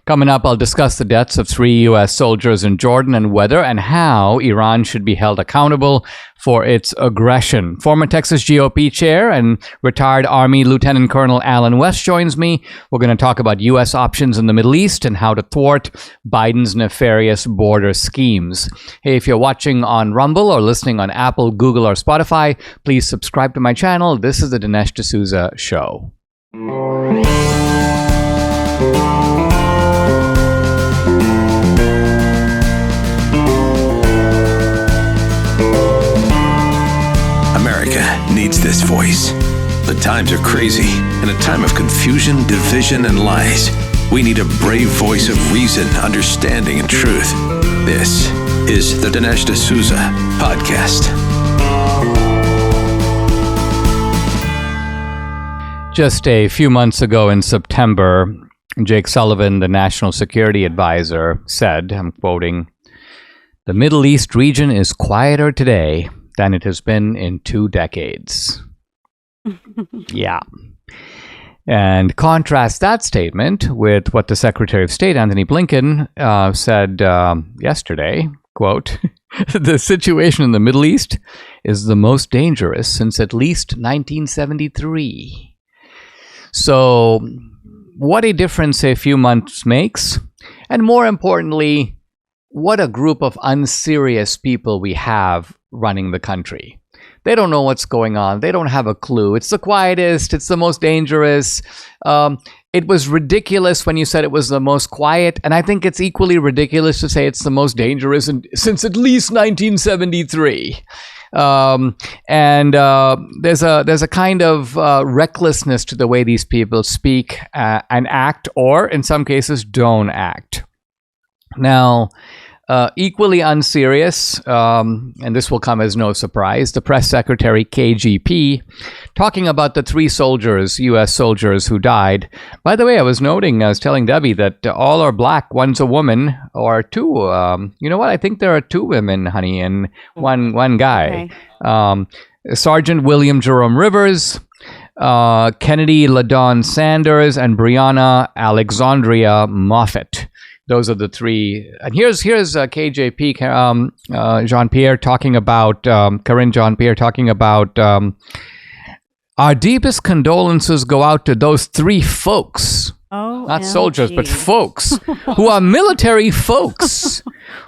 Coming up, I'll discuss the deaths of 3 U.S. soldiers in Jordan and whether and how Iran should be held accountable for its aggression. Former Texas GOP chair and retired Army Lieutenant Colonel Alan West joins me. We're going to talk about U.S. options in the Middle East and how to thwart Biden's nefarious border schemes. Hey, if you're watching on Rumble or listening on Apple, Google, or Spotify, please subscribe to my channel. This is the Dinesh D'Souza Show. America needs this voice. The times are crazy. In a time of confusion, division, and lies, we need a brave voice of reason, understanding, and truth. This is the Dinesh D'Souza Podcast. Just a few months ago in September, Jake Sullivan, the National Security Advisor, said, I'm quoting, "The Middle East region is quieter today than it has been in 2 decades." Yeah. And contrast that statement with what the Secretary of State, Antony Blinken, said yesterday, quote, "The situation in the Middle East is the most dangerous since at least 1973. So what a difference a few months makes. And more importantly, what a group of unserious people we have running the country. They don't know what's going on. They don't have a clue. It's the quietest. It's the most dangerous. It was ridiculous when you said it was the most quiet. And I think it's equally ridiculous to say it's the most dangerous since at least 1973. There's a kind of recklessness to the way these people speak and act, or in some cases don't act. Now, equally unserious, and this will come as no surprise, the press secretary KGP talking about the 3 soldiers, U.S. soldiers who died. By the way, I was telling Debbie that all are black, one's a woman, or 2. You know what? I think there are 2 women, honey, and one guy. Okay. Sergeant William Jerome Rivers, Kennedy LaDawn Sanders, and Brianna Alexandria Moffett. Those are the 3. And here's KJP, Jean-Pierre talking about, Corinne Jean-Pierre talking about, our deepest condolences go out to those 3 folks. Not soldiers, but folks who are military folks,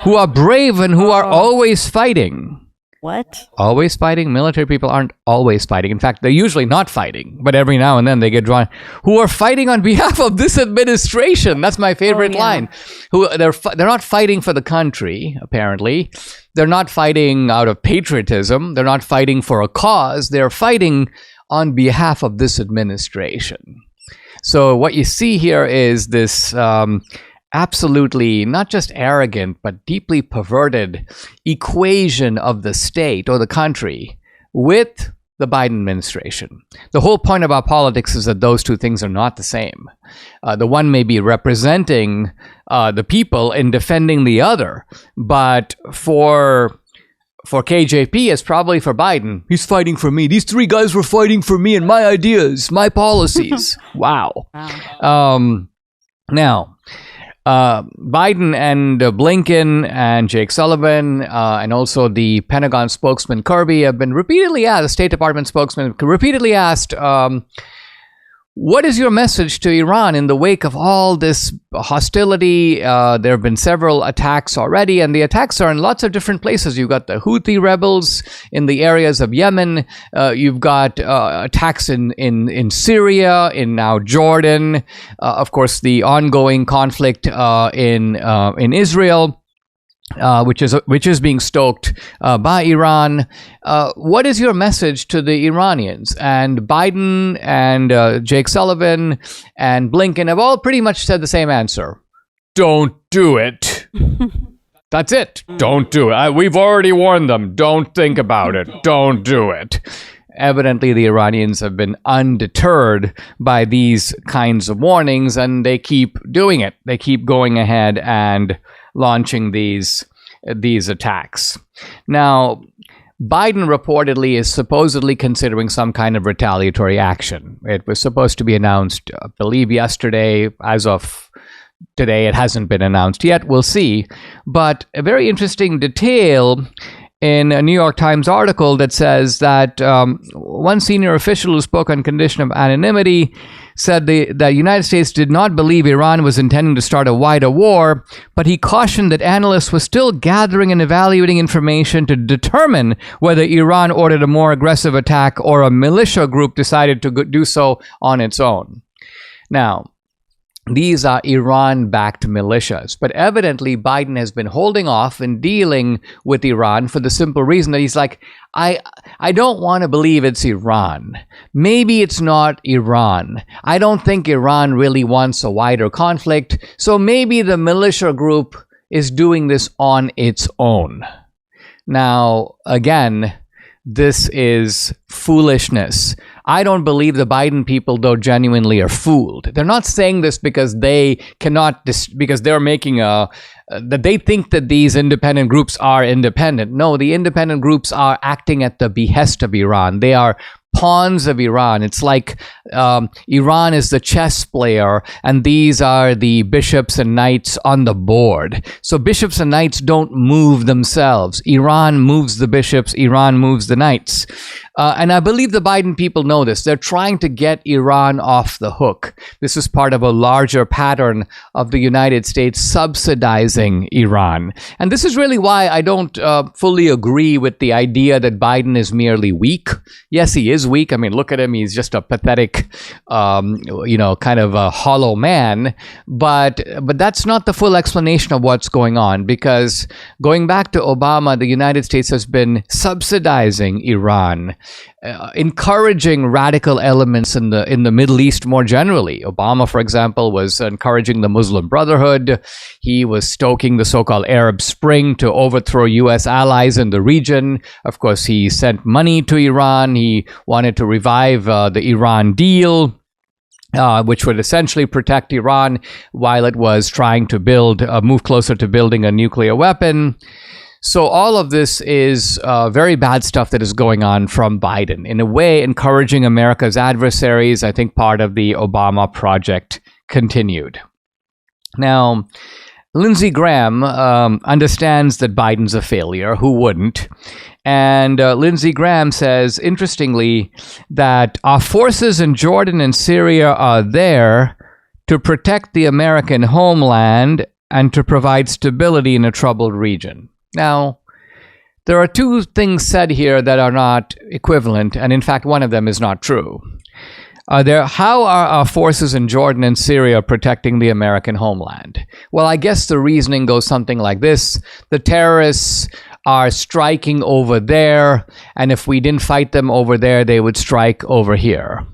who are brave and who are always fighting. What? Always fighting? Military people aren't always fighting. In fact, they're usually not fighting, but every now and then they get drawn. Who are fighting on behalf of this administration? That's my favorite line. They're not fighting for the country, apparently. They're not fighting out of patriotism. They're not fighting for a cause. They're fighting on behalf of this administration. So what you see here is this absolutely not just arrogant, but deeply perverted equation of the state or the country with the Biden administration. The whole point about politics is that those 2 things are not the same. The one may be representing the people in defending the other, but for KJP, it's probably for Biden. He's fighting for me. These 3 guys were fighting for me and my ideas, my policies. Wow. Now, Biden and Blinken and Jake Sullivan and also the Pentagon spokesman Kirby have been repeatedly asked, the State Department spokesman repeatedly asked, what is your message to Iran in the wake of all this hostility? There have been several attacks already, and the attacks are in lots of different places. You've got the Houthi rebels in the areas of Yemen. You've got attacks in Syria, in now Jordan. Of course, the ongoing conflict in Israel. Which is being stoked by Iran. What is your message to the Iranians? And Biden and Jake Sullivan and Blinken have all pretty much said the same answer. Don't do it. That's it. Don't do it. We've already warned them. Don't think about it. Don't do it. Evidently, the Iranians have been undeterred by these kinds of warnings, and they keep doing it. They keep going ahead and launching these attacks. Now, Biden reportedly is supposedly considering some kind of retaliatory action. It was supposed to be announced, I believe, yesterday. As of today. It hasn't been announced yet. We'll see. But a very interesting detail in a New York Times article that says that one senior official who spoke on condition of anonymity said the United States did not believe Iran was intending to start a wider war, but he cautioned that analysts were still gathering and evaluating information to determine whether Iran ordered a more aggressive attack or a militia group decided to do so on its own. Now, these are Iran-backed militias. But evidently, Biden has been holding off in dealing with Iran for the simple reason that he's like, I don't want to believe it's Iran. Maybe it's not Iran. I don't think Iran really wants a wider conflict. So maybe the militia group is doing this on its own. Now, again, this is foolishness. I don't believe the Biden people, though, genuinely are fooled. They're not saying this because they cannot, because they're making that they think that these independent groups are independent. No, the independent groups are acting at the behest of Iran. They are pawns of Iran. It's like Iran is the chess player and these are the bishops and knights on the board. So bishops and knights don't move themselves. Iran moves the bishops, Iran moves the knights. And I believe the Biden people know this. They're trying to get Iran off the hook. This is part of a larger pattern of the United States subsidizing Iran. And this is really why I don't fully agree with the idea that Biden is merely weak. Yes, he is weak. I mean, look at him. He's just a pathetic, kind of a hollow man. But that's not the full explanation of what's going on, because going back to Obama, the United States has been subsidizing Iran, encouraging radical elements in the Middle East more generally. Obama, for example, was encouraging the Muslim Brotherhood. He was stoking the so-called Arab Spring to overthrow U.S. allies in the region. Of course, he sent money to Iran. He wanted to revive the Iran deal, which would essentially protect Iran while it was trying to move closer to building a nuclear weapon. So all of this is very bad stuff that is going on from Biden. In a way, encouraging America's adversaries. I think part of the Obama project continued. Now, Lindsey Graham understands that Biden's a failure. Who wouldn't? And Lindsey Graham says, interestingly, that our forces in Jordan and Syria are there to protect the American homeland and to provide stability in a troubled region. Now, there are two things said here that are not equivalent, and in fact, one of them is not true. How are our forces in Jordan and Syria protecting the American homeland? Well, I guess the reasoning goes something like this. The terrorists are striking over there, and if we didn't fight them over there, they would strike over here.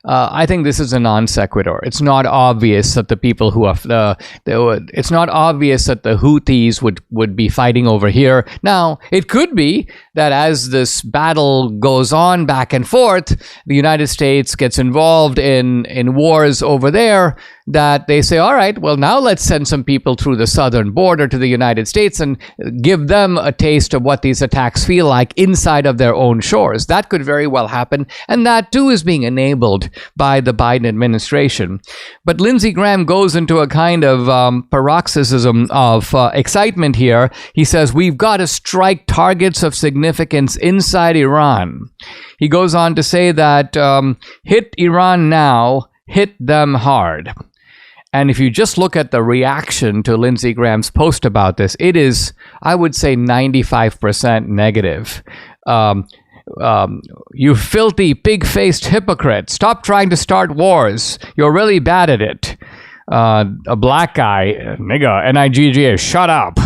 I think this is a non sequitur. It's not obvious that the people who are it's not obvious that the Houthis would be fighting over here. Now, it could be that as this battle goes on back and forth, the United States gets involved in wars over there, that they say, all right, well, now let's send some people through the southern border to the United States and give them a taste of what these attacks feel like inside of their own shores. That could very well happen, and that too is being enabled by the Biden administration. But Lindsey Graham goes into a kind of paroxysm of excitement here. He says, we've got to strike targets of significance inside Iran. He goes on to say that hit Iran now, hit them hard. And if you just look at the reaction to Lindsey Graham's post about this, it is, I would say, 95% negative. You filthy, pig-faced hypocrite. Stop trying to start wars. You're really bad at it. A black guy, nigga, N-I-G-G-A, shut up.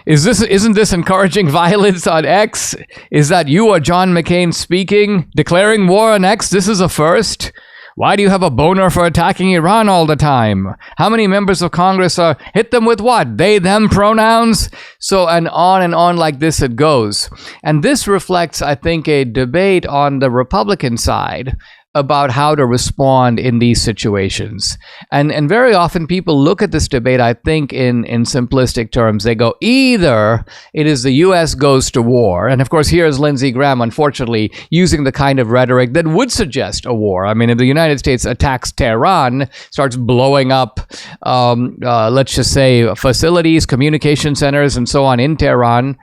Isn't this encouraging violence on X? Is that you or John McCain speaking? Declaring war on X? This is a first? Why do you have a boner for attacking Iran all the time? How many members of Congress hit them with what? They, them pronouns? So, and on like this it goes. And this reflects, I think, a debate on the Republican side about how to respond in these situations. And very often people look at this debate, I think, in simplistic terms. They go, either it is the US goes to war, and of course here's Lindsey Graham, unfortunately, using the kind of rhetoric that would suggest a war. I mean, if the United States attacks Tehran, starts blowing up, let's just say, facilities, communication centers, and so on in Tehran,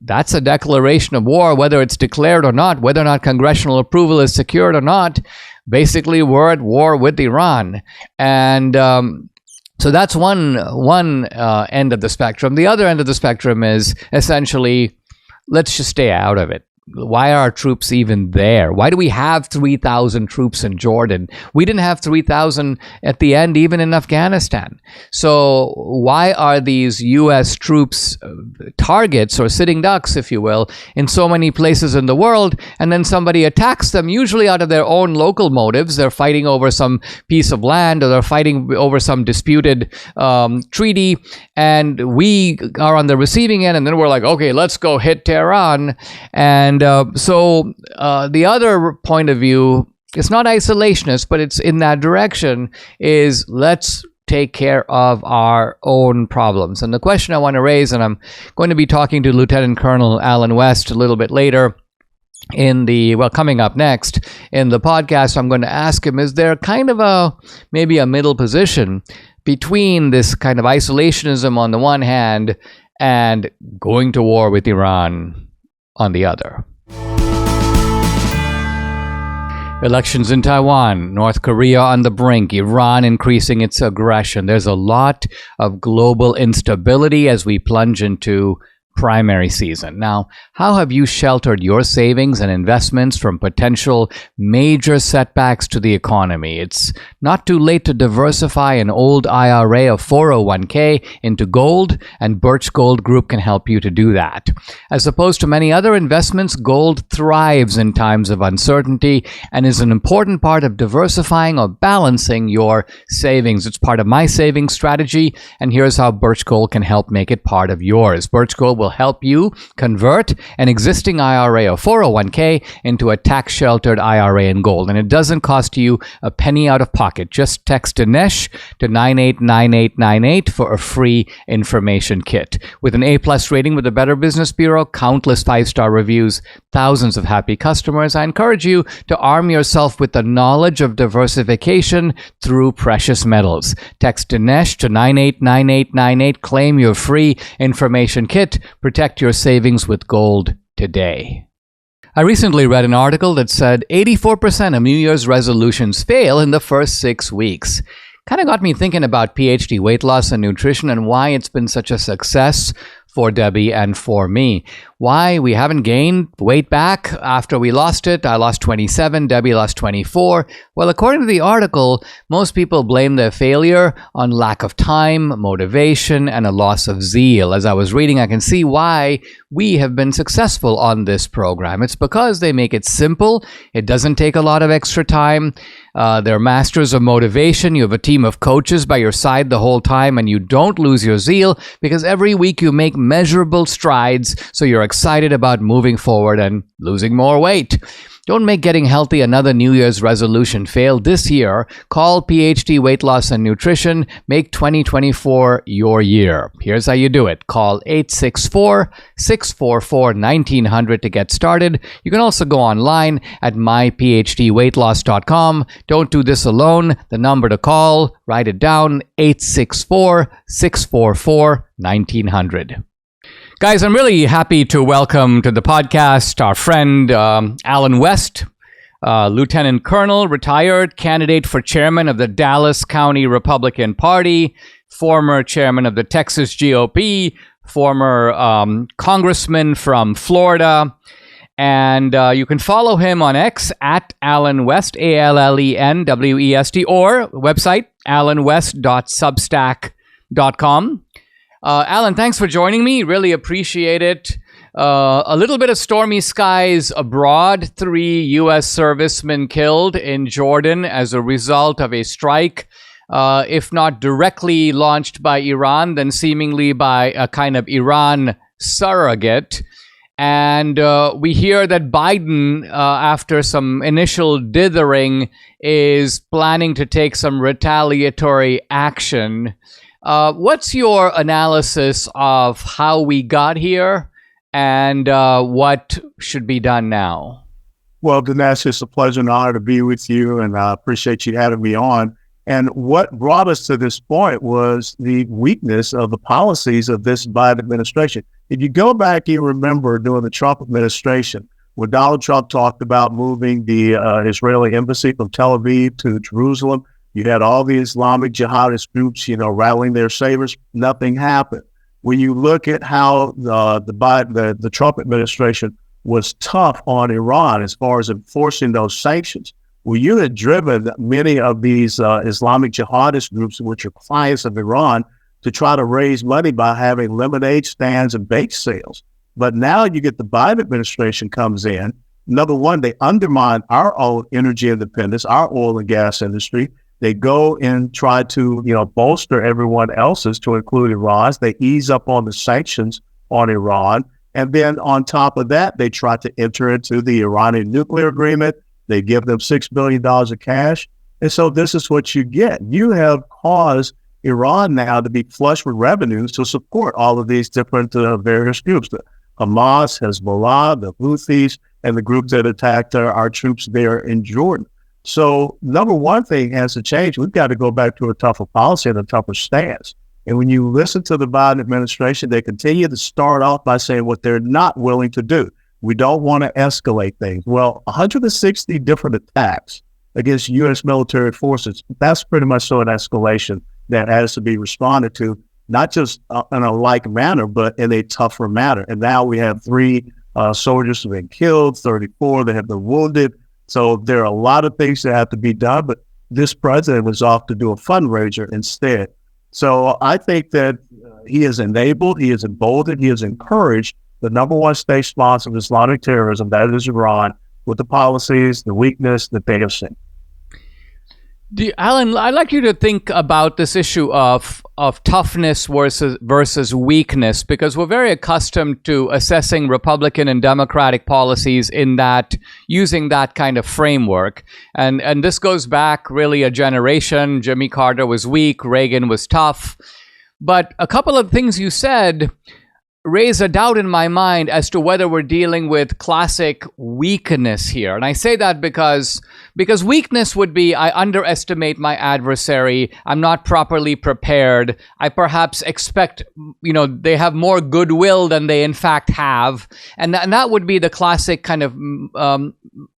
that's a declaration of war, whether it's declared or not, whether or not congressional approval is secured or not. Basically, we're at war with Iran. And so that's one end of the spectrum. The other end of the spectrum is essentially, let's just stay out of it. Why are our troops even there? Why do we have 3,000 troops in Jordan? We didn't have 3,000 at the end, even in Afghanistan. So why are these U.S. troops targets or sitting ducks, if you will, in so many places in the world? And then somebody attacks them, usually out of their own local motives. They're fighting over some piece of land, or they're fighting over some disputed treaty. And we are on the receiving end. And then we're like, okay, let's go hit Tehran. And so the other point of view, it's not isolationist, but it's in that direction, is let's take care of our own problems. And the question I want to raise, and I'm going to be talking to Lieutenant Colonel Alan West a little bit later coming up next in the podcast, I'm going to ask him, is there kind of maybe a middle position between this kind of isolationism on the one hand and going to war with Iran on the other? Elections in Taiwan, North Korea on the brink, Iran increasing its aggression. There's a lot of global instability as we plunge into primary season. Now, how have you sheltered your savings and investments from potential major setbacks to the economy? It's not too late to diversify an old IRA or 401k into gold, and Birch Gold Group can help you to do that. As opposed to many other investments, gold thrives in times of uncertainty and is an important part of diversifying or balancing your savings. It's part of my savings strategy, and here's how Birch Gold can help make it part of yours. Birch Gold will help you convert an existing IRA or 401k into a tax-sheltered IRA in gold. And it doesn't cost you a penny out of pocket. Just text Dinesh to 989898 for a free information kit. With an A-plus rating with the Better Business Bureau, countless 5-star reviews, thousands of happy customers, I encourage you to arm yourself with the knowledge of diversification through precious metals. Text Dinesh to 989898. Claim your free information kit. Protect your savings with gold today. I recently read an article that said 84% of New Year's resolutions fail in the first 6 weeks. Kind of got me thinking about PhD weight loss and nutrition and why it's been such a success for Debbie and for me. Why we haven't gained weight back after we lost it. I lost 27, Debbie lost 24. Well, according to the article, most people blame their failure on lack of time, motivation, and a loss of zeal. As I was reading, I can see why we have been successful on this program. It's because they make it simple. It doesn't take a lot of extra time. They're masters of motivation. You have a team of coaches by your side the whole time, and you don't lose your zeal because every week you make measurable strides, so you're excited about moving forward and losing more weight. Don't make getting healthy another New Year's resolution fail this year. Call PhD Weight Loss and Nutrition. Make 2024 your year. Here's how you do it. Call 864-644-1900 to get started. You can also go online at myphdweightloss.com. Don't do this alone. The number to call, write it down, 864-644-1900. Guys, I'm really happy to welcome to the podcast our friend Alan West, Lieutenant Colonel, retired, candidate for chairman of the Dallas County Republican Party, former chairman of the Texas GOP, former congressman from Florida. And you can follow him on X at Alan West, ALLENWEST, or website alanwest.substack.com. Alan, thanks for joining me. Really appreciate it. A little bit of stormy skies abroad. 3 U.S. servicemen killed in Jordan as a result of a strike, if not directly launched by Iran, then seemingly by a kind of Iran surrogate. And we hear that Biden, after some initial dithering, is planning to take some retaliatory action. What's your analysis of how we got here and what should be done now? Well, Dinesh, it's a pleasure and honor to be with you, and I appreciate you having me on. And what brought us to this point was the weakness of the policies of this Biden administration. If you go back, you remember during the Trump administration, when Donald Trump talked about moving the Israeli embassy from Tel Aviv to Jerusalem, you had all the Islamic jihadist groups, rattling their sabers. Nothing happened. When you look at how the Trump administration was tough on Iran as far as enforcing those sanctions, well, you had driven many of these Islamic jihadist groups, which are clients of Iran, to try to raise money by having lemonade stands and bake sales. But now you get the Biden administration comes in. Number one, they undermine our own energy independence, our oil and gas industry. They go and try to, bolster everyone else's, to include Iran's. They ease up on the sanctions on Iran. And then on top of that, they try to enter into the Iranian nuclear agreement. They give them $6 billion of cash. And so this is what you get. You have caused Iran now to be flush with revenues to support all of these different various groups, the Hamas, Hezbollah, the Houthis, and the groups that attacked our troops there in Jordan. So number one thing has to change. We've got to go back to a tougher policy and a tougher stance. And when you listen to the Biden administration, they continue to start off by saying what they're not willing to do. We don't want to escalate things. Well, 160 different attacks against U.S. military forces, that's pretty much so an escalation that has to be responded to, not just in a like manner, but in a tougher manner. And now we have 3 soldiers who have been killed, 34 that have been wounded. So there are a lot of things that have to be done, but this president was off to do a fundraiser instead. So I think that he has enabled, he has emboldened, he has encouraged the number one state sponsor of Islamic terrorism, that is Iran, with the policies, the weakness that they have seen. Alan, I'd like you to think about this issue of toughness versus weakness, because we're very accustomed to assessing Republican and Democratic policies in that, using that kind of framework. And this goes back really a generation. Jimmy Carter was weak, Reagan was tough. But a couple of things you said raise a doubt in my mind as to whether we're dealing with classic weakness here. And I say that because weakness would be, I underestimate my adversary, I'm not properly prepared, I perhaps expect, they have more goodwill than they in fact have. And that would be the classic kind of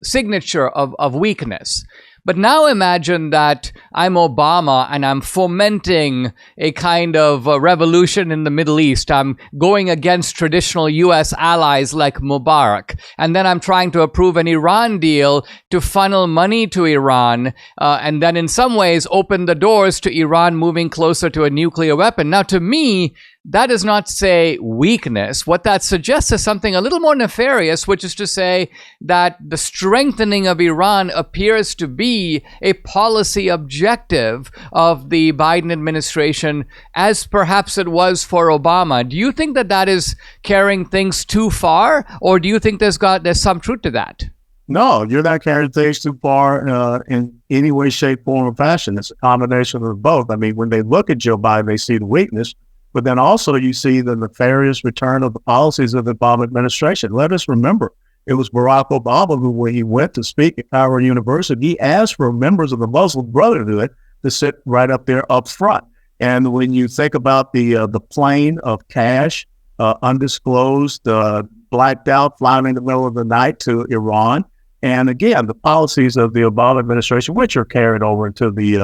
signature of weakness. But now imagine that I'm Obama and I'm fomenting a kind of revolution in the Middle East. I'm going against traditional U.S. allies like Mubarak. And then I'm trying to approve an Iran deal to funnel money to Iran and then in some ways open the doors to Iran moving closer to a nuclear weapon. Now, to me, that does not say weakness. What that suggests is something a little more nefarious, which is to say that the strengthening of Iran appears to be a policy objective of the Biden administration, as perhaps it was for Obama. Do you think that is carrying things too far, or do you think there's some truth to that? No, you're not carrying things too far in any way, shape, form, or fashion. It's a combination of both. I mean, when they look at Joe Biden, they see the weakness. But then also you see the nefarious return of the policies of the Obama administration. Let us remember, it was Barack Obama who, when he went to speak at Howard University, he asked for members of the Muslim Brotherhood to sit right up there up front. And when you think about the plane of cash, undisclosed, blacked out, flying in the middle of the night to Iran, and again, the policies of the Obama administration, which are carried over into the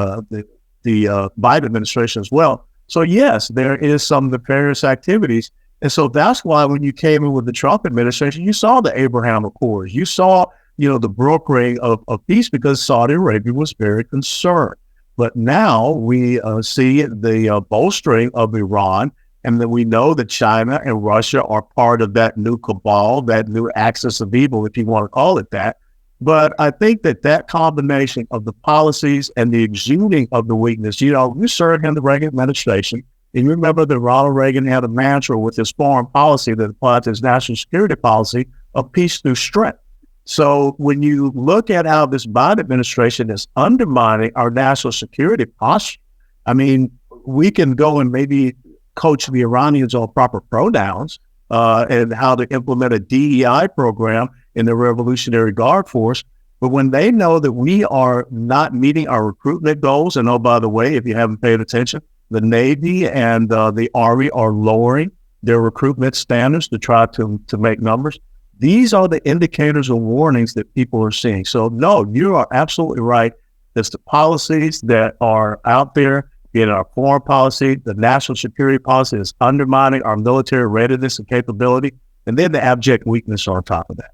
Biden administration as well. So yes, there is some nefarious activities. And so that's why when you came in with the Trump administration, you saw the Abraham Accords. You saw, the brokering of peace because Saudi Arabia was very concerned. But now we see the bolstering of Iran, and then we know that China and Russia are part of that new cabal, that new axis of evil, if you want to call it that. But I think that combination of the policies and the exuding of the weakness, you served in the Reagan administration. And you remember that Ronald Reagan had a mantra with his foreign policy that applied to his national security policy of peace through strength. So when you look at how this Biden administration is undermining our national security posture, I mean, we can go and maybe coach the Iranians on proper pronouns and how to implement a DEI program in the Revolutionary Guard Force. But when they know that we are not meeting our recruitment goals, and oh, by the way, if you haven't paid attention, the Navy and the Army are lowering their recruitment standards to try to make numbers. These are the indicators or warnings that people are seeing. So no, you are absolutely right. It's the policies that are out there in our foreign policy, the national security policy is undermining our military readiness and capability, and then the abject weakness on top of that.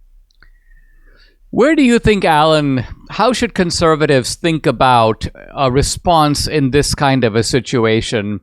Where do you think, Alan, how should conservatives think about a response in this kind of a situation?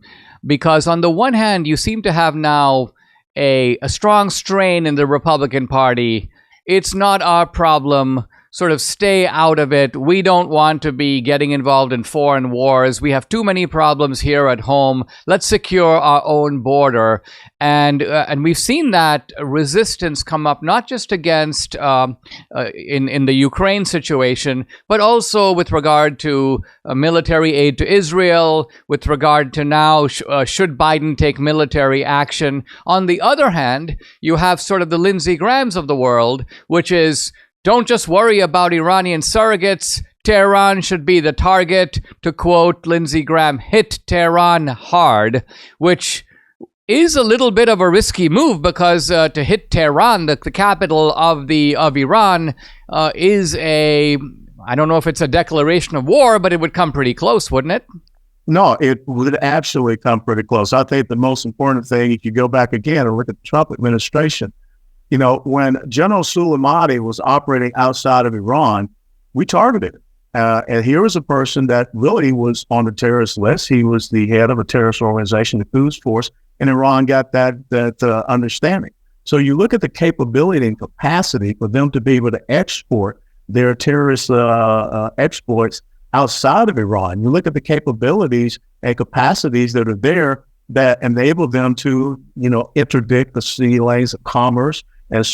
Because on the one hand, you seem to have now a strong strain in the Republican Party. It's not our problem. Sort of stay out of it. We don't want to be getting involved in foreign wars. We have too many problems here at home. Let's secure our own border. And we've seen that resistance come up not just against in the Ukraine situation, but also with regard to military aid to Israel, with regard to now should Biden take military action. On the other hand, you have sort of the Lindsey Grahams of the world, which is, don't just worry about Iranian surrogates. Tehran should be the target. To quote Lindsey Graham, hit Tehran hard, which is a little bit of a risky move because to hit Tehran, the capital of Iran, is I don't know if it's a declaration of war, but it would come pretty close, wouldn't it? No, it would absolutely come pretty close. I think the most important thing, if you go back again and look at the Trump administration, you know, when General Soleimani was operating outside of Iran, we targeted him. And here was a person that really was on the terrorist list. He was the head of a terrorist organization, the Quds Force, and Iran got that understanding. So you look at the capability and capacity for them to be able to export their terrorist exploits outside of Iran. You look at the capabilities and capacities that are there that enable them to, you know, interdict the sea lanes of commerce and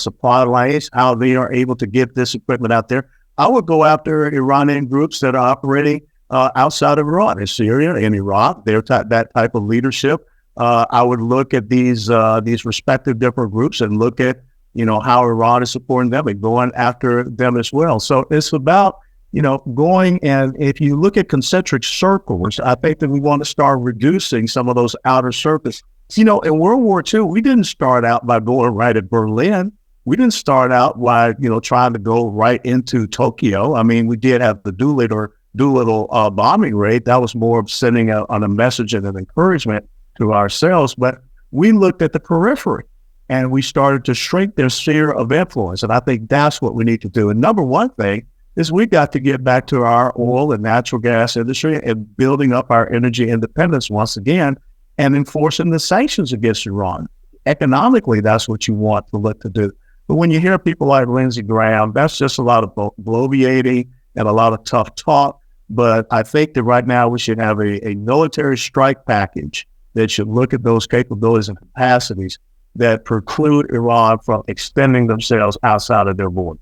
supply lanes, how they are able to get this equipment out there. I would go after Iranian groups that are operating outside of Iran, in Syria, in Iraq, that type of leadership. I would look at these respective different groups and look at, you know, how Iran is supporting them and going after them as well. So it's about, you know, going, and if you look at concentric circles, I think that we want to start reducing some of those outer circles. You know, in World War II, we didn't start out by going right at Berlin. We didn't start out by, you know, trying to go right into Tokyo. I mean, we did have the Doolittle bombing raid. That was more of sending out on a message and an encouragement to ourselves. But we looked at the periphery and we started to shrink their sphere of influence. And I think that's what we need to do. And number one thing is we got to get back to our oil and natural gas industry and building up our energy independence once again and enforcing the sanctions against Iran. Economically, that's what you want to look to do. But when you hear people like Lindsey Graham, that's just a lot of bloviating and a lot of tough talk. But I think that right now we should have a military strike package that should look at those capabilities and capacities that preclude Iran from extending themselves outside of their border.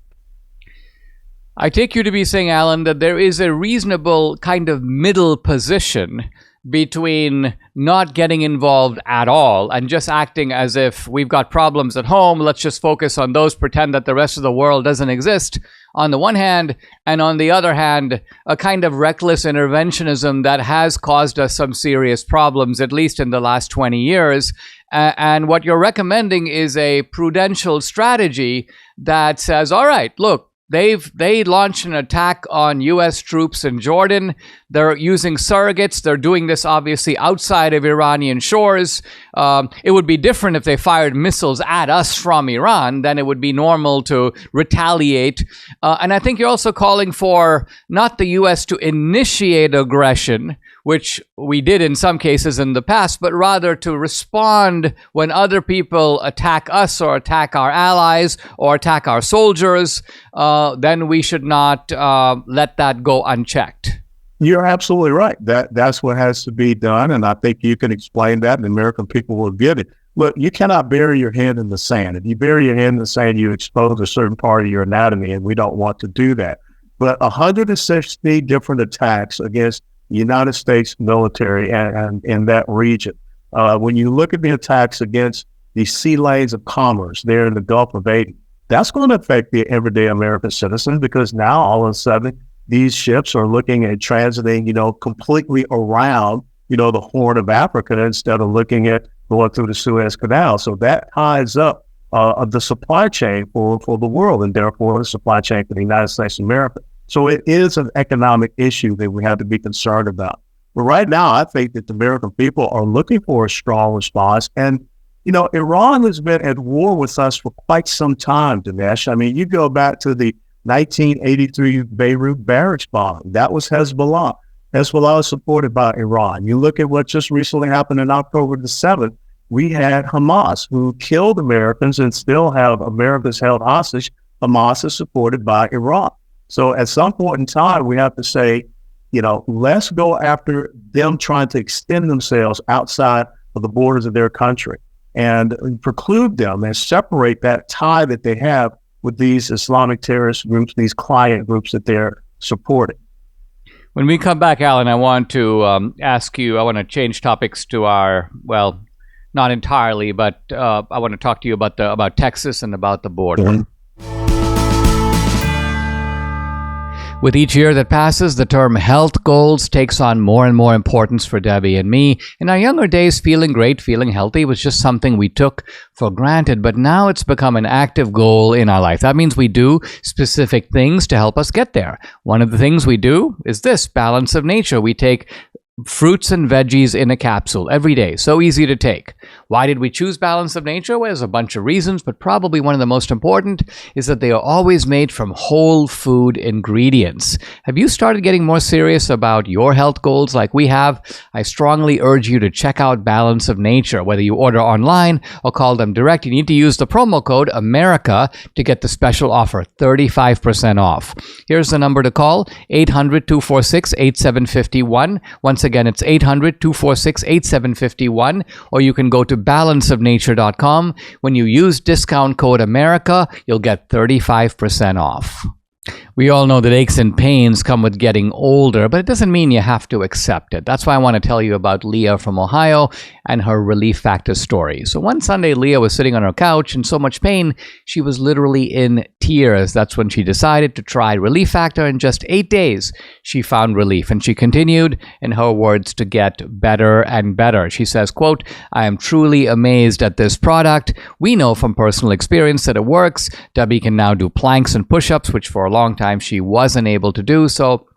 I take you to be saying, Alan, that there is a reasonable kind of middle position between not getting involved at all and just acting as if we've got problems at home, let's just focus on those, pretend that the rest of the world doesn't exist, on the one hand, and on the other hand, a kind of reckless interventionism that has caused us some serious problems, at least in the last 20 years. And what you're recommending is a prudential strategy that says, all right, look, They launched an attack on U.S. troops in Jordan. They're using surrogates. They're doing this obviously outside of Iranian shores. It would be different if they fired missiles at us from Iran. Then it would be normal to retaliate. And I think you're also calling for not the U.S. to initiate aggression, which we did in some cases in the past, but rather to respond when other people attack us or attack our allies or attack our soldiers. Then we should not let that go unchecked. You're absolutely right. That's what has to be done, and I think you can explain that, and the American people will get it. Look, you cannot bury your head in the sand. If you bury your head in the sand, you expose a certain part of your anatomy, and we don't want to do that. But 160 different attacks against the United States military and in that region. When you look at the attacks against the sea lanes of commerce there in the Gulf of Aden, that's going to affect the everyday American citizen, because now all of a sudden these ships are looking at transiting, completely around, the Horn of Africa instead of looking at going through the Suez Canal. So that ties up the supply chain for the world, and therefore the supply chain for the United States of America. So it is an economic issue that we have to be concerned about. But right now, I think that the American people are looking for a strong response. And, Iran has been at war with us for quite some time, Dinesh. I mean, you go back to the 1983 Beirut barracks bombing. That was Hezbollah. Hezbollah is supported by Iran. You look at what just recently happened in October the 7th. We had Hamas, who killed Americans and still have Americans held hostage. Hamas is supported by Iran. So at some point in time, we have to say, let's go after them trying to extend themselves outside of the borders of their country and preclude them and separate that tie that they have with these Islamic terrorist groups, these client groups that they're supporting. When we come back, Alan, I want to ask you, I want to change topics to not entirely, but I want to talk to you about Texas and about the border. Mm-hmm. With each year that passes, the term health goals takes on more and more importance for Debbie and me. In our younger days, feeling great, feeling healthy was just something we took for granted, but now it's become an active goal in our life. That means we do specific things to help us get there. One of the things we do is this, balance of nature. We take fruits and veggies in a capsule every day. So easy to take. Why did we choose balance of nature? Well, there's a bunch of reasons, but probably one of the most important is that they are always made from whole food ingredients. Have you started getting more serious about your health goals like we have? I strongly urge you to check out Balance of Nature. Whether you order online or call them direct, you need to use the promo code AMERICA to get the special offer, 35% off. Here's the number to call, 800-246-8751. Once again, it's 800-246-8751, or you can go to balanceofnature.com. When you use discount code AMERICA, you'll get 35% off. We all know that aches and pains come with getting older, but it doesn't mean you have to accept it. That's why I want to tell you about Leah from Ohio and her Relief Factor story. So one Sunday, Leah was sitting on her couch in so much pain, she was literally in tears. That's when she decided to try Relief Factor. In just 8 days, she found relief, and she continued, in her words, to get better and better. She says, quote, "I am truly amazed at this product. We know from personal experience that it works. Debbie can now do planks and push-ups, which for a long time she wasn't able to do. So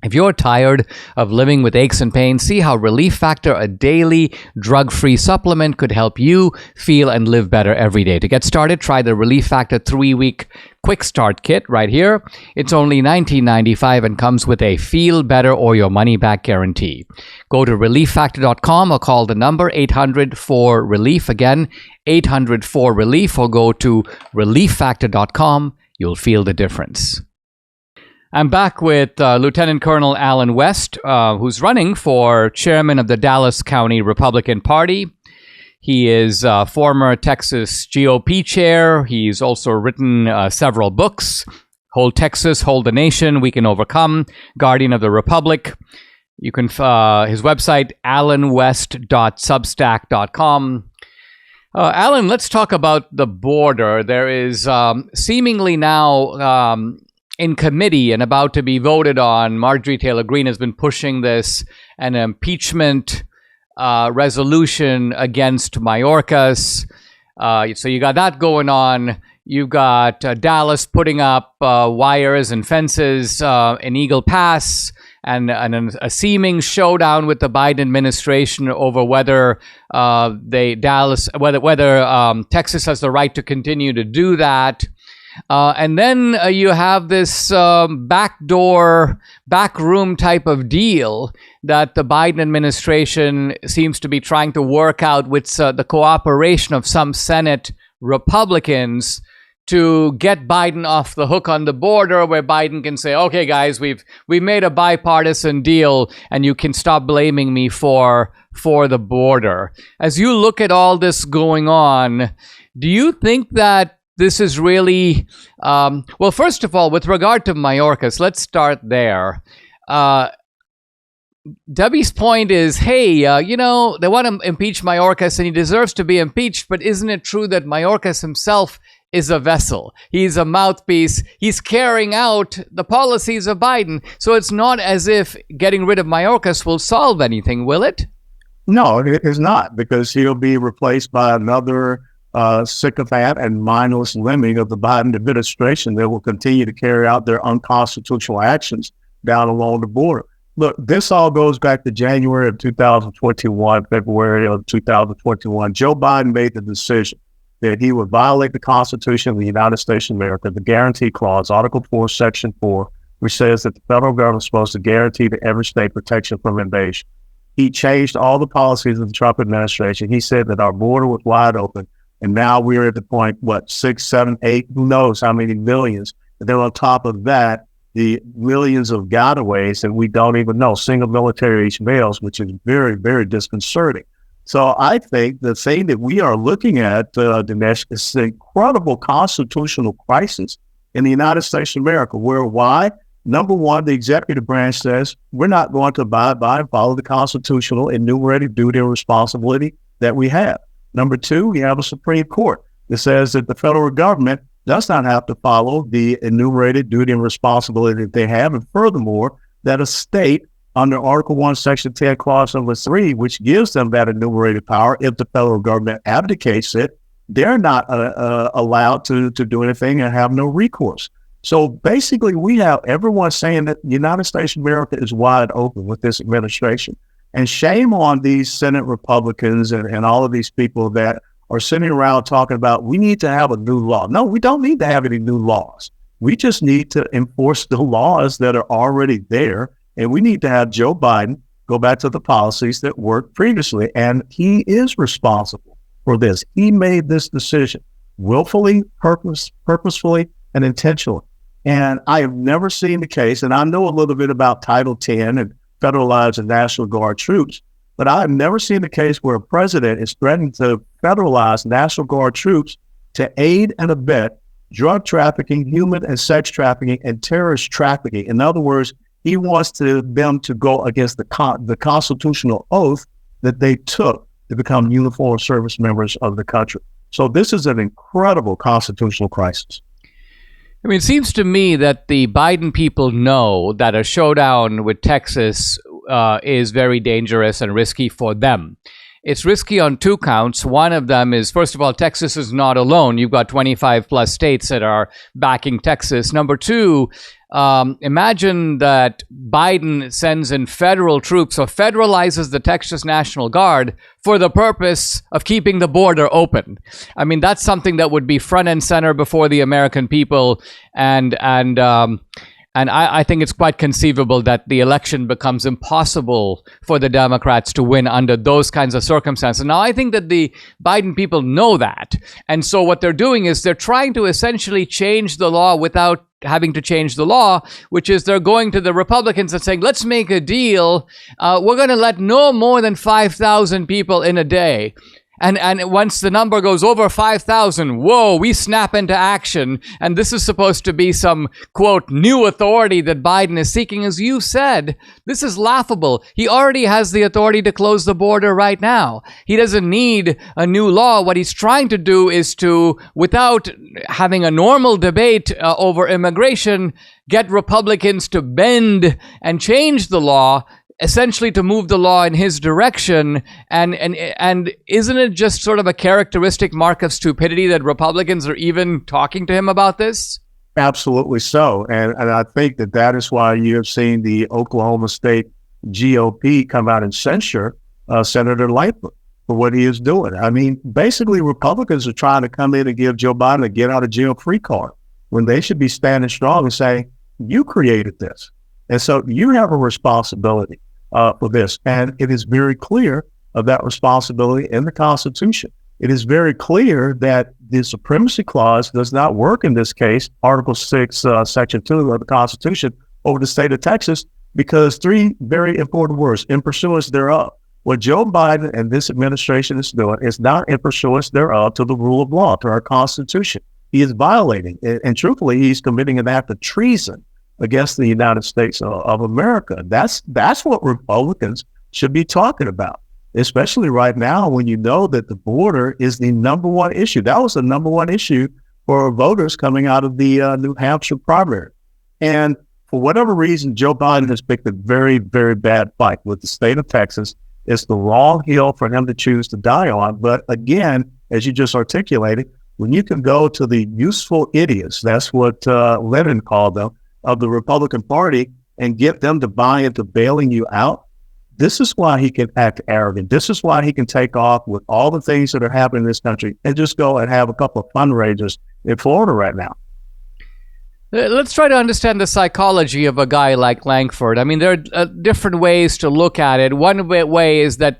if you're tired of living with aches and pains, see how Relief Factor, a daily drug-free supplement, could help you feel and live better every day. To get started, try the Relief Factor 3-week Quick Start Kit right here. It's only $19.95 and comes with a feel better or your money back guarantee. Go to relieffactor.com or call the number 800-4-RELIEF. Again, 800-4-RELIEF, or go to relieffactor.com. You'll feel the difference. I'm back with Lieutenant Colonel Alan West, who's running for chairman of the Dallas County Republican Party. He is former Texas GOP chair. He's also written several books: Hold Texas, Hold the Nation, We Can Overcome, Guardian of the Republic. You can his website, alanwest.substack.com. Alan, let's talk about the border. There is seemingly now in committee and about to be voted on, Marjorie Taylor Greene has been pushing an impeachment resolution against Mayorkas. So you got that going on. You've got Dallas putting up wires and fences in Eagle Pass, and a seeming showdown with the Biden administration over whether Texas has the right to continue to do that. And then you have this backroom type of deal that the Biden administration seems to be trying to work out with the cooperation of some Senate Republicans to get Biden off the hook on the border, where Biden can say, okay, guys, we've made a bipartisan deal and you can stop blaming me for the border. As you look at all this going on, do you think that this is really, well, first of all, with regard to Mayorkas, let's start there. Debbie's point is, hey, they want to impeach Mayorkas and he deserves to be impeached, but isn't it true that Mayorkas himself is a vessel? He's a mouthpiece. He's carrying out the policies of Biden. So it's not as if getting rid of Mayorkas will solve anything, will it? No, it is not, because he'll be replaced by another sycophant and mindless lemming of the Biden administration that will continue to carry out their unconstitutional actions down along the border. Look, this all goes back to January of 2021, February of 2021. Joe Biden made the decision that he would violate the Constitution of the United States of America, the Guarantee Clause, Article 4, Section 4, which says that the federal government is supposed to guarantee to every state protection from invasion. He changed all the policies of the Trump administration. He said that our border was wide open, and now we're at the point, 6, 7, 8, who knows how many millions. And then on top of that, the millions of gotaways that we don't even know, single military age males, which is very, very disconcerting. So I think the thing that we are looking at, Dinesh, is an incredible constitutional crisis in the United States of America, where why? Number one, the executive branch says we're not going to abide by and follow the constitutional enumerated duty and responsibility that we have. Number two, we have a Supreme Court that says that the federal government does not have to follow the enumerated duty and responsibility that they have. And furthermore, that a state under Article 1, Section 10, Clause number 3, which gives them that enumerated power, if the federal government abdicates it, they're not allowed to do anything and have no recourse. So basically, we have everyone saying that the United States of America is wide open with this administration. And shame on these Senate Republicans and all of these people that are sitting around talking about, we need to have a new law. No, we don't need to have any new laws. We just need to enforce the laws that are already there. And we need to have Joe Biden go back to the policies that worked previously. And he is responsible for this. He made this decision willfully, purposefully, and intentionally. And I have never seen the case, and I know a little bit about Title 10 and federalized and National Guard troops, but I have never seen the case where a president is threatening to federalize National Guard troops to aid and abet drug trafficking, human and sex trafficking, and terrorist trafficking. In other words, he wants them to go against the constitutional oath that they took to become uniformed service members of the country. So this is an incredible constitutional crisis. I mean, it seems to me that the Biden people know that a showdown with Texas is very dangerous and risky for them. It's risky on two counts. One of them is, first of all, Texas is not alone. You've got 25 plus states that are backing Texas. Number two, imagine that Biden sends in federal troops or federalizes the Texas National Guard for the purpose of keeping the border open. I mean, that's something that would be front and center before the American people. And I think it's quite conceivable that the election becomes impossible for the Democrats to win under those kinds of circumstances. Now, I think that the Biden people know that. And so what they're doing is they're trying to essentially change the law without having to change the law, which is they're going to the Republicans and saying, let's make a deal. We're going to let no more than 5,000 people in a day. And once the number goes over 5,000, whoa, we snap into action. And this is supposed to be some, quote, new authority that Biden is seeking. As you said, this is laughable. He already has the authority to close the border right now. He doesn't need a new law. What he's trying to do is to, without having a normal debate over immigration, get Republicans to bend and change the law, essentially to move the law in his direction. And isn't it just sort of a characteristic mark of stupidity that Republicans are even talking to him about this? Absolutely so. And I think that is why you have seen the Oklahoma State GOP come out and censure Senator Lightfoot for what he is doing. I mean, basically, Republicans are trying to come in and give Joe Biden a get out of jail free card when they should be standing strong and saying, you created this. And so you have a responsibility for this. And it is very clear of that responsibility in the Constitution. it is very clear that the supremacy clause does not work in this case, Article 6, Section 2 of the Constitution, over the state of Texas, because three very important words: in pursuance thereof. What Joe Biden and this administration is doing is not in pursuance thereof to the rule of law, to our Constitution. He is violating, and truthfully, he's committing an act of treason against the United States of America. That's what Republicans should be talking about, especially right now when you know that the border is the number one issue. That was the number one issue for voters coming out of the New Hampshire primary. And for whatever reason, Joe Biden has picked a very, very bad fight with the state of Texas. It's the wrong hill for him to choose to die on. But again, as you just articulated, when you can go to the useful idiots, that's what Lenin called them, of the Republican Party, and get them to buy into bailing you out, this is why he can act arrogant. This is why he can take off with all the things that are happening in this country and just go and have a couple of fundraisers in Florida right now. Let's try to understand the psychology of a guy like Lankford. I mean, there are different ways to look at it. One way is that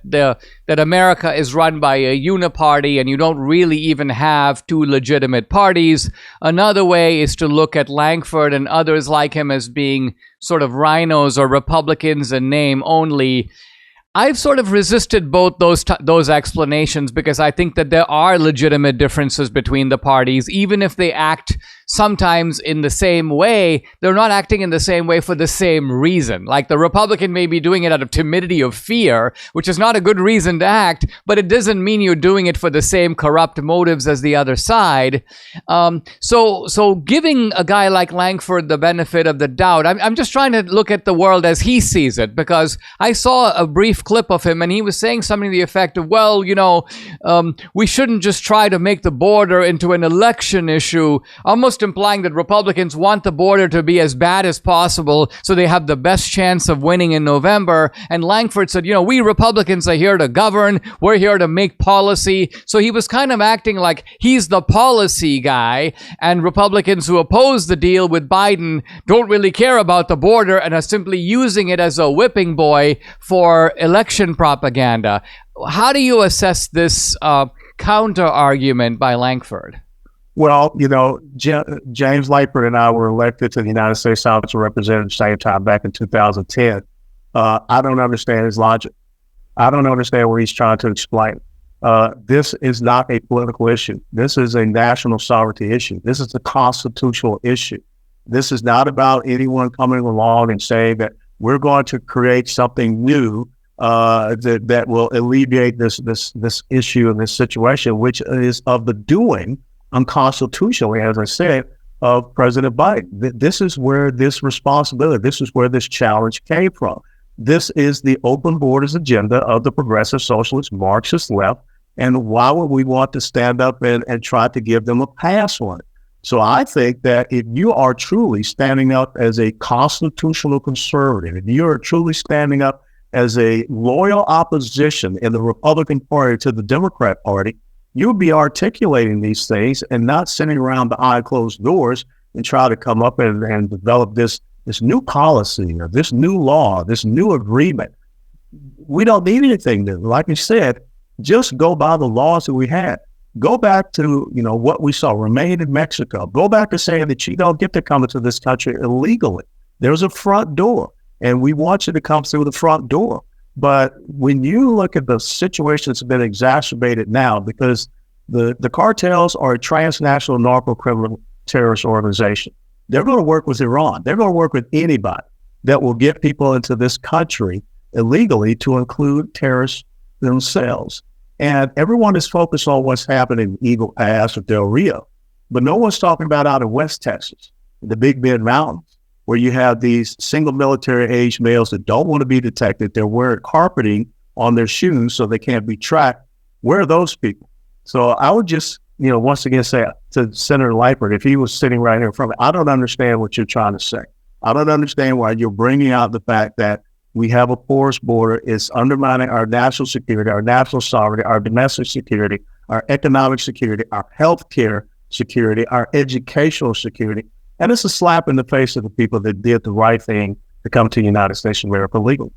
America is run by a uniparty and you don't really even have two legitimate parties. Another way is to look at Lankford and others like him as being sort of rhinos or Republicans in name only. I've sort of resisted both those explanations because I think that there are legitimate differences between the parties. Even if they act sometimes in the same way, they're not acting in the same way for the same reason. Like the Republican may be doing it out of timidity of fear, which is not a good reason to act, but it doesn't mean you're doing it for the same corrupt motives as the other side. So giving a guy like Lankford the benefit of the doubt, I'm just trying to look at the world as he sees it, because I saw a brief clip of him and he was saying something to the effect of, well, we shouldn't just try to make the border into an election issue, almost implying that Republicans want the border to be as bad as possible so they have the best chance of winning in November. And Lankford said, we Republicans are here to govern, we're here to make policy. So he was kind of acting like he's the policy guy, and Republicans who oppose the deal with Biden don't really care about the border and are simply using it as a whipping boy for election propaganda. How do you assess this counter argument by Lankford? Well, James Lankford and I were elected to the United States House of Representatives at the same time back in 2010. I don't understand his logic. I don't understand what he's trying to explain. This is not a political issue. This is a national sovereignty issue. This is a constitutional issue. This is not about anyone coming along and saying that we're going to create something new that will alleviate this issue and this situation, which is of the doing unconstitutionally, as I said, of President Biden. This is where this responsibility, this is where this challenge came from. This is the open borders agenda of the progressive socialist Marxist left. And why would we want to stand up and try to give them a pass on it? So I think that if you are truly standing up as a constitutional conservative, if you are truly standing up as a loyal opposition in the Republican Party to the Democrat Party, you'll be articulating these things and not sitting around behind closed doors and try to come up and develop this new policy or this new law, this new agreement. We don't need anything new. Like you said, just go by the laws that we had. Go back to, what we saw, remain in Mexico. Go back to saying that you don't get to come into this country illegally. There's a front door, and we want you to come through the front door. But when you look at the situation that's been exacerbated now, because the cartels are a transnational narco-criminal terrorist organization, they're going to work with Iran. They're going to work with anybody that will get people into this country illegally, to include terrorists themselves. And everyone is focused on what's happening in Eagle Pass or Del Rio, but no one's talking about out in West Texas, the Big Bend Mountains, where you have these single military-age males that don't want to be detected. They're wearing carpeting on their shoes so they can't be tracked. Where are those people? So I would just, once again say to Senator Lankford, if he was sitting right here in front of me, I don't understand what you're trying to say. I don't understand why you're bringing out the fact that we have a porous border. It's undermining our national security, our national sovereignty, our domestic security, our economic security, our healthcare security, our educational security. And it's a slap in the face of the people that did the right thing to come to the United States of America legally.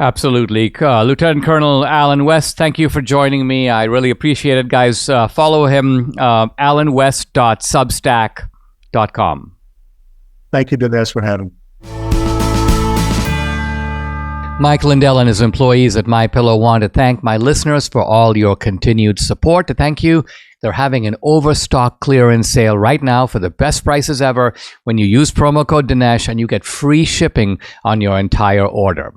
Absolutely. Lieutenant Colonel Alan West, thank you for joining me. I really appreciate it, guys. Follow him, alanwest.substack.com. Thank you, Dinesh, for having me. Mike Lindell and his employees at MyPillow want to thank my listeners for all your continued support. To thank you, they're having an overstock clearance sale right now for the best prices ever when you use promo code Dinesh and you get free shipping on your entire order.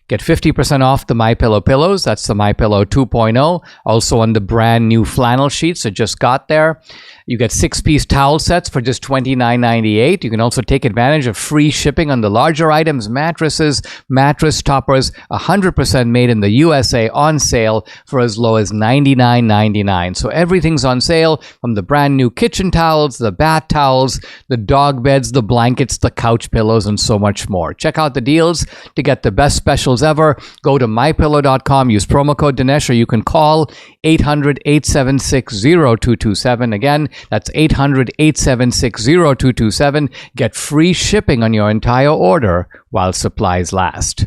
Get 50% off the MyPillow pillows. That's the MyPillow 2.0. Also on the brand new flannel sheets that just got there. You get 6-piece towel sets for just $29.98. You can also take advantage of free shipping on the larger items, mattresses, mattress toppers, 100% made in the USA, on sale for as low as $99.99. So everything's on sale, from the brand new kitchen towels, the bath towels, the dog beds, the blankets, the couch pillows, and so much more. Check out the deals to get the best specials ever. Go to mypillow.com, use promo code Dinesh, or you can call 800-876-0227. Again, that's 800-876-0227. Get free shipping on your entire order while supplies last.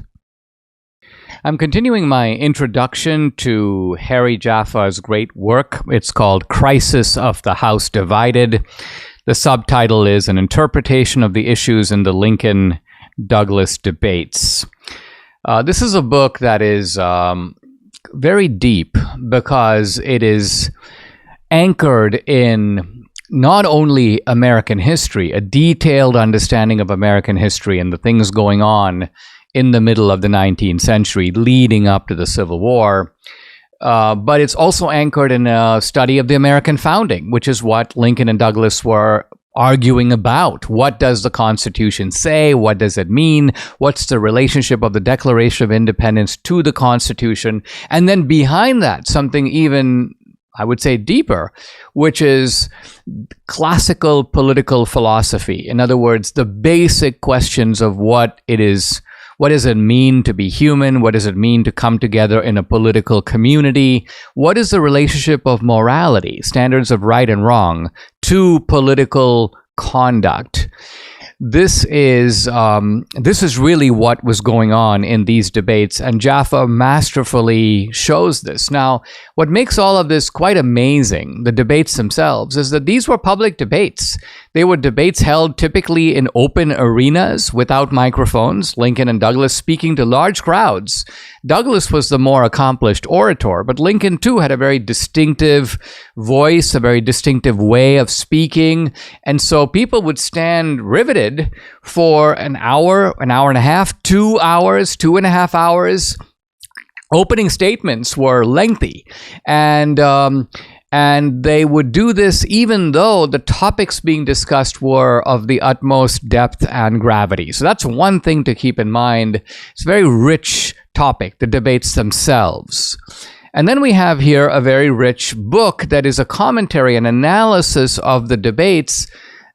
I'm continuing my introduction to Harry Jaffa's great work. It's called Crisis of the House Divided. The subtitle is An Interpretation of the Issues in the Lincoln-Douglas Debates. This is a book that is very deep because it is anchored in not only American history, a detailed understanding of American history and the things going on in the middle of the 19th century leading up to the Civil War, but it's also anchored in a study of the American founding, which is what Lincoln and Douglas were arguing about. What does the Constitution say? What does it mean? What's the relationship of the Declaration of Independence to the Constitution? And then behind that, something even, I would say, deeper, which is classical political philosophy. In other words, the basic questions of what it is. What does it mean to be human? What does it mean to come together in a political community? What is the relationship of morality, standards of right and wrong, to political conduct? This is really what was going on in these debates, and Jaffa masterfully shows this. Now, what makes all of this quite amazing, the debates themselves, is that these were public debates. They were debates held typically in open arenas without microphones, Lincoln and Douglas speaking to large crowds. Douglas was the more accomplished orator, but Lincoln too had a very distinctive voice, a very distinctive way of speaking, and so people would stand riveted for an hour and a half, 2 hours, 2.5 hours. Opening statements were lengthy, and they would do this even though the topics being discussed were of the utmost depth and gravity. So that's one thing to keep in mind. It's a very rich topic, the debates themselves. And then we have here a very rich book that is a commentary, an analysis of the debates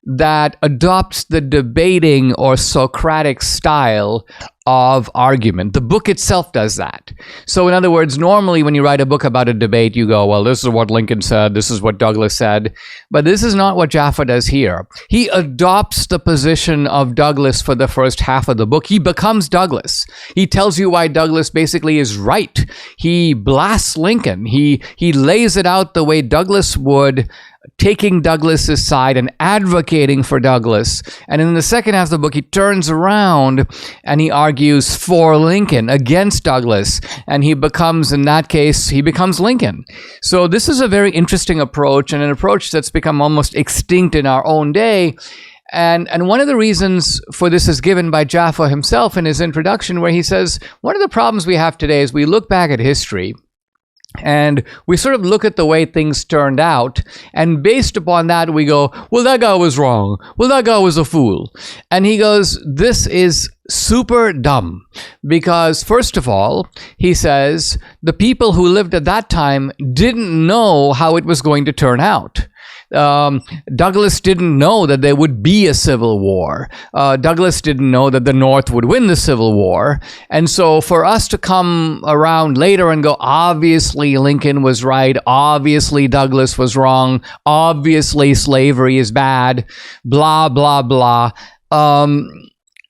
that adopts the debating or Socratic style of argument. The book itself does that. So in other words, normally when you write a book about a debate, you go, well, this is what Lincoln said, this is what Douglas said. But this is not what Jaffa does here. He adopts the position of Douglas for the first half of the book. He becomes Douglas. He tells you why Douglas basically is right. He blasts Lincoln. He lays it out the way Douglas would, taking Douglas's side and advocating for Douglas. And in the second half of the book, he turns around and he argues for Lincoln against Douglas. And he becomes, in that case, he becomes Lincoln. So this is a very interesting approach, and an approach that's become almost extinct in our own day. And one of the reasons for this is given by Jaffa himself in his introduction, where he says, one of the problems we have today is we look back at history and we sort of look at the way things turned out, and based upon that, we go, well, that guy was wrong. Well, that guy was a fool. And he goes, this is super dumb, because first of all, he says, the people who lived at that time didn't know how it was going to turn out. Douglas didn't know that there would be a civil war. Douglas didn't know that the North would win the Civil War. And so for us to come around later and go, obviously Lincoln was right, obviously Douglas was wrong, obviously slavery is bad, blah, blah, blah.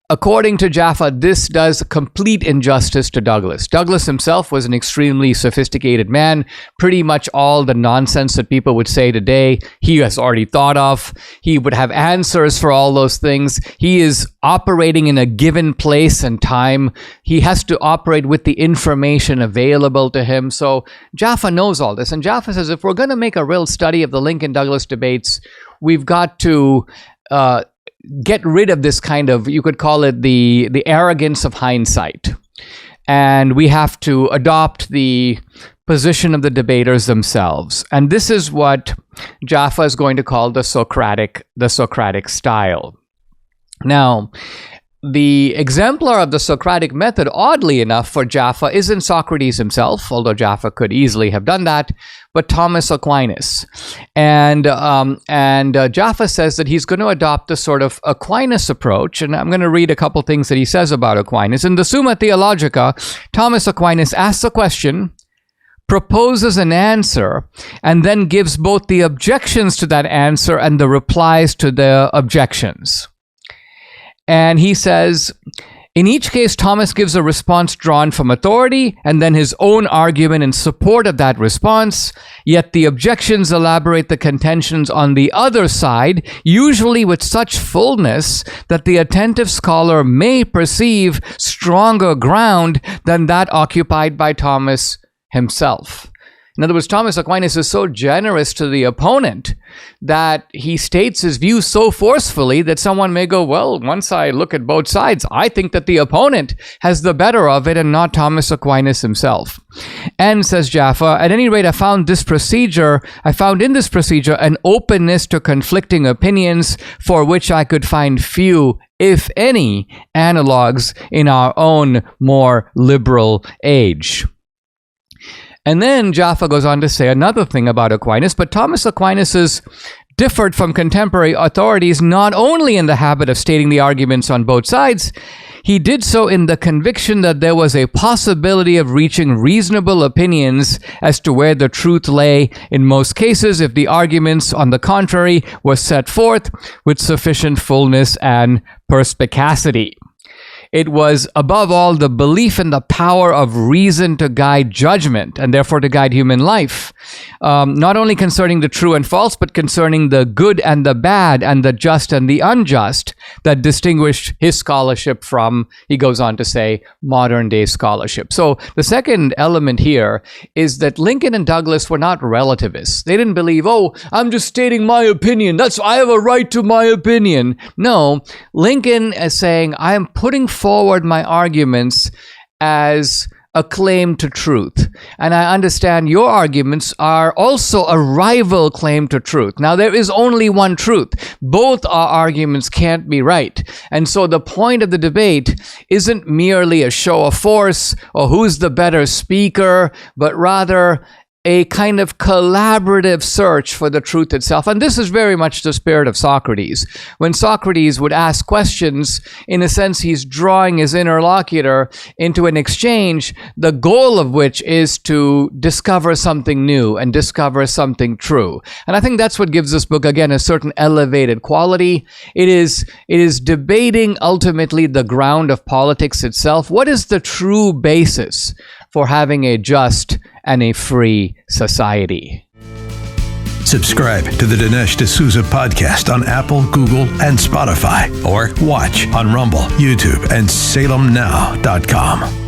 according to Jaffa, this does complete injustice to Douglas. Douglas himself was an extremely sophisticated man. Pretty much all the nonsense that people would say today, he has already thought of. He would have answers for all those things. He is operating in a given place and time. He has to operate with the information available to him. So Jaffa knows all this. And Jaffa says, if we're going to make a real study of the Lincoln-Douglas debates, we've got to get rid of this kind of, you could call it the arrogance of hindsight. And we have to adopt the position of the debaters themselves. And this is what Jaffa is going to call the Socratic style. Now, the exemplar of the Socratic method, oddly enough for Jaffa, isn't Socrates himself, although Jaffa could easily have done that, but Thomas Aquinas. And Jaffa says that he's going to adopt the sort of Aquinas approach, and I'm going to read a couple things that he says about Aquinas. In the Summa Theologica, Thomas Aquinas asks a question, proposes an answer, and then gives both the objections to that answer and the replies to the objections. And he says, in each case, Thomas gives a response drawn from authority and then his own argument in support of that response, yet the objections elaborate the contentions on the other side, usually with such fullness that the attentive scholar may perceive stronger ground than that occupied by Thomas himself. In other words, Thomas Aquinas is so generous to the opponent that he states his view so forcefully that someone may go, well, once I look at both sides, I think that the opponent has the better of it and not Thomas Aquinas himself. And, says Jaffa, at any rate, I found in this procedure an openness to conflicting opinions for which I could find few, if any, analogs in our own more liberal age. And then Jaffa goes on to say another thing about Aquinas, but Thomas Aquinas is differed from contemporary authorities not only in the habit of stating the arguments on both sides, he did so in the conviction that there was a possibility of reaching reasonable opinions as to where the truth lay in most cases if the arguments, on the contrary, were set forth with sufficient fullness and perspicacity. It was, above all, the belief in the power of reason to guide judgment and therefore to guide human life, not only concerning the true and false, but concerning the good and the bad and the just and the unjust that distinguished his scholarship from, he goes on to say, modern day scholarship. So the second element here is that Lincoln and Douglas were not relativists. They didn't believe, oh, I'm just stating my opinion. I have a right to my opinion. No, Lincoln is saying, I am putting forward my arguments as a claim to truth. And I understand your arguments are also a rival claim to truth. Now, there is only one truth. Both our arguments can't be right. And so the point of the debate isn't merely a show of force or who's the better speaker, but rather a kind of collaborative search for the truth itself. And this is very much the spirit of Socrates. When Socrates would ask questions, in a sense, he's drawing his interlocutor into an exchange, the goal of which is to discover something new and discover something true. And I think that's what gives this book, again, a certain elevated quality. It is debating ultimately the ground of politics itself. What is the true basis for having a just and a free society? Subscribe to the Dinesh D'Souza podcast on Apple, Google, and Spotify, or watch on Rumble, YouTube, and SalemNow.com.